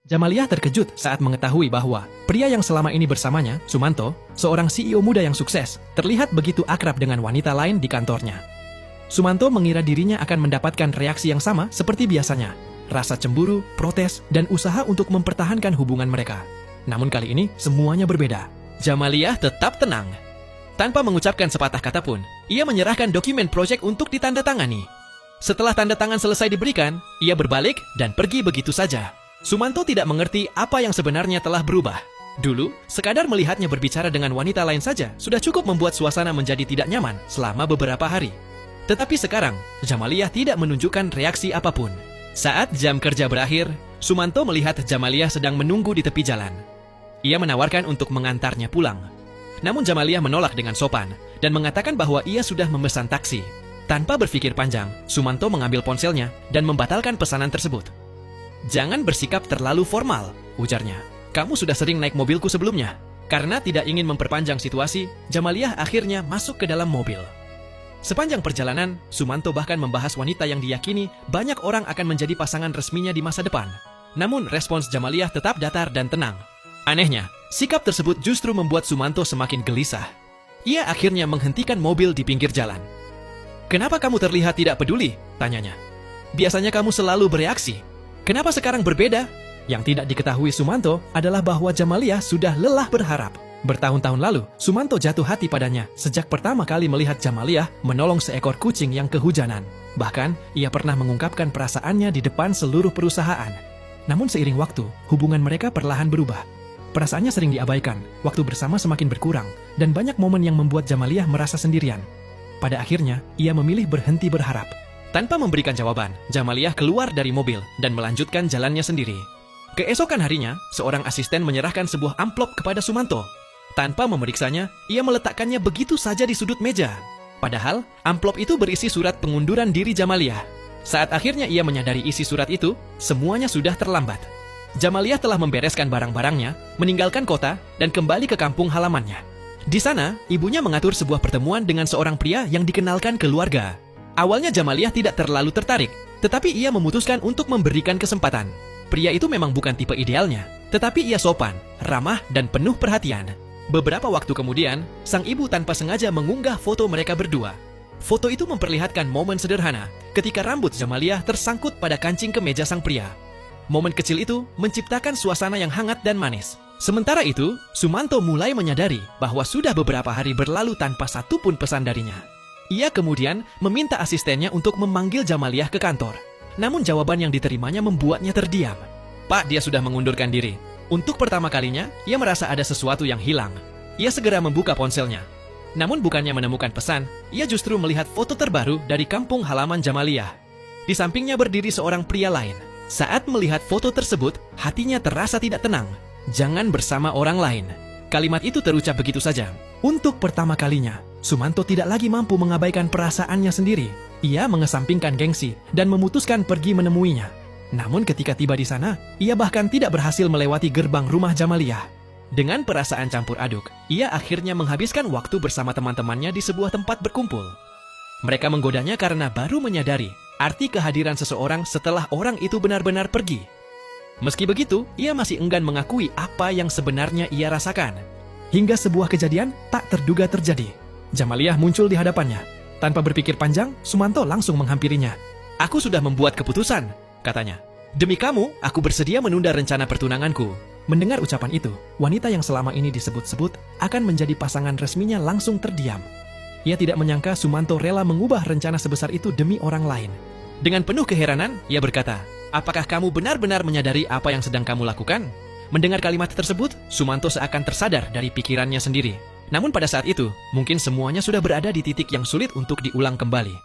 Jamalia terkejut saat mengetahui bahwa pria yang selama ini bersamanya, Sumanto, seorang CEO muda yang sukses, terlihat begitu akrab dengan wanita lain di kantornya. Sumanto mengira dirinya akan mendapatkan reaksi yang sama seperti biasanya, rasa cemburu, protes, dan usaha untuk mempertahankan hubungan mereka. Namun kali ini semuanya berbeda. Jamalia tetap tenang. Tanpa mengucapkan sepatah kata pun, ia menyerahkan dokumen proyek untuk ditandatangani. Setelah tanda tangan selesai diberikan, ia berbalik dan pergi begitu saja. Sumanto tidak mengerti apa yang sebenarnya telah berubah. Dulu, sekadar melihatnya berbicara dengan wanita lain saja sudah cukup membuat suasana menjadi tidak nyaman selama beberapa hari. Tetapi sekarang, Jamalia tidak menunjukkan reaksi apapun. Saat jam kerja berakhir, Sumanto melihat Jamalia sedang menunggu di tepi jalan. Ia menawarkan untuk mengantarnya pulang. Namun Jamalia menolak dengan sopan dan mengatakan bahwa ia sudah memesan taksi. Tanpa berpikir panjang, Sumanto mengambil ponselnya dan membatalkan pesanan tersebut. "Jangan bersikap terlalu formal," ujarnya. "Kamu sudah sering naik mobilku sebelumnya." Karena tidak ingin memperpanjang situasi, Jamalia akhirnya masuk ke dalam mobil. Sepanjang perjalanan, Sumanto bahkan membahas wanita yang diyakini banyak orang akan menjadi pasangan resminya di masa depan. Namun respons Jamalia tetap datar dan tenang. Anehnya, sikap tersebut justru membuat Sumanto semakin gelisah. Ia akhirnya menghentikan mobil di pinggir jalan. "Kenapa kamu terlihat tidak peduli?" tanyanya. "Biasanya kamu selalu bereaksi. Kenapa sekarang berbeda?" Yang tidak diketahui Sumanto adalah bahwa Jamalia sudah lelah berharap. Bertahun-tahun lalu, Sumanto jatuh hati padanya sejak pertama kali melihat Jamalia menolong seekor kucing yang kehujanan. Bahkan, ia pernah mengungkapkan perasaannya di depan seluruh perusahaan. Namun seiring waktu, hubungan mereka perlahan berubah. Perasaannya sering diabaikan, waktu bersama semakin berkurang, dan banyak momen yang membuat Jamalia merasa sendirian. Pada akhirnya, ia memilih berhenti berharap. Tanpa memberikan jawaban, Jamalia keluar dari mobil dan melanjutkan jalannya sendiri. Keesokan harinya, seorang asisten menyerahkan sebuah amplop kepada Sumanto. Tanpa memeriksanya, ia meletakkannya begitu saja di sudut meja. Padahal, amplop itu berisi surat pengunduran diri Jamalia. Saat akhirnya ia menyadari isi surat itu, semuanya sudah terlambat. Jamalia telah membereskan barang-barangnya, meninggalkan kota, dan kembali ke kampung halamannya. Di sana, ibunya mengatur sebuah pertemuan dengan seorang pria yang dikenalkan keluarga. Awalnya Jamalia tidak terlalu tertarik, tetapi ia memutuskan untuk memberikan kesempatan. Pria itu memang bukan tipe idealnya, tetapi ia sopan, ramah, dan penuh perhatian. Beberapa waktu kemudian, sang ibu tanpa sengaja mengunggah foto mereka berdua. Foto itu memperlihatkan momen sederhana ketika rambut Jamalia tersangkut pada kancing kemeja sang pria. Momen kecil itu menciptakan suasana yang hangat dan manis. Sementara itu, Sumanto mulai menyadari bahwa sudah beberapa hari berlalu tanpa satupun pesan darinya. Ia kemudian meminta asistennya untuk memanggil Jamalia ke kantor. Namun jawaban yang diterimanya membuatnya terdiam. "Pak, dia sudah mengundurkan diri." Untuk pertama kalinya, ia merasa ada sesuatu yang hilang. Ia segera membuka ponselnya. Namun bukannya menemukan pesan, ia justru melihat foto terbaru dari kampung halaman Jamalia. Di sampingnya berdiri seorang pria lain. Saat melihat foto tersebut, hatinya terasa tidak tenang. "Jangan bersama orang lain." Kalimat itu terucap begitu saja. Untuk pertama kalinya, Sumanto tidak lagi mampu mengabaikan perasaannya sendiri. Ia mengesampingkan gengsi dan memutuskan pergi menemuinya. Namun ketika tiba di sana, ia bahkan tidak berhasil melewati gerbang rumah Jamalia. Dengan perasaan campur aduk, ia akhirnya menghabiskan waktu bersama teman-temannya di sebuah tempat berkumpul. Mereka menggodanya karena baru menyadari arti kehadiran seseorang setelah orang itu benar-benar pergi. Meski begitu, ia masih enggan mengakui apa yang sebenarnya ia rasakan. Hingga sebuah kejadian tak terduga terjadi. Jamalia muncul di hadapannya. Tanpa berpikir panjang, Sumanto langsung menghampirinya. "Aku sudah membuat keputusan," katanya. "Demi kamu, aku bersedia menunda rencana pertunanganku." Mendengar ucapan itu, wanita yang selama ini disebut-sebut akan menjadi pasangan resminya langsung terdiam. Ia tidak menyangka Sumanto rela mengubah rencana sebesar itu demi orang lain. Dengan penuh keheranan, ia berkata, "Apakah kamu benar-benar menyadari apa yang sedang kamu lakukan?" Mendengar kalimat tersebut, Sumanto seakan tersadar dari pikirannya sendiri. Namun pada saat itu, mungkin semuanya sudah berada di titik yang sulit untuk diulang kembali.